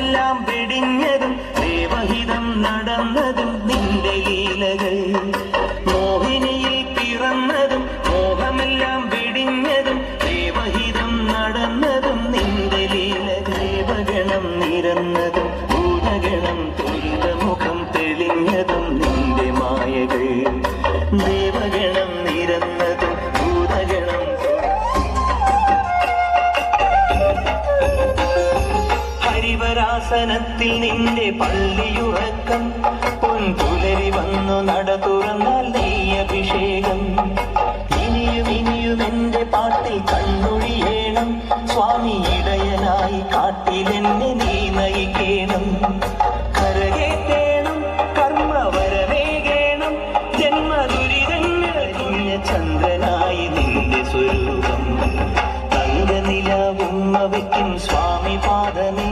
മോഹമെല്ലാം വെടിഞ്ഞതും ദേവഹിതം നടന്നതും നിന്റെ ലീലകൾ. മോഹിനിയിൽ പിറന്നതും മോഹമെല്ലാം വെടിഞ്ഞതും ദേവഹിതം നടന്നതും നിന്റെ ലീലകൾ. ദേവഗണം നിരന്നതും ഭൂതഗണം തൊഴുത മുഖം തെളിഞ്ഞതും നിന്റെ മായകൾ. ദേവഗണം നിരന്നതും ഭൂതഗണം ഹരിവരാസനത്തിൽ നിന്റെ പള്ളിയുറക്കം. പൊൻപുലരി വന്നു നട തുറന്നാൽ നെയ്യഭിഷേകം. ഇനിയും ഇനിയും എന്റെ പാട്ടിൽ കണ്ണൊഴിയേണം. സ്വാമി ഇടയനായി കാട്ടിലെന്നെ നീ നയിക്കേണം. കരകേറ്റേണം കർമ്മവരമേകേണം. ജന്മദുരിതങ്ങളറിഞ്ഞ ചന്ദ്രനായി നിന്റെ സ്വരൂപം. തങ്കനിലാവുമ്മ വയ്ക്കും സ്വാമി പാദമേ.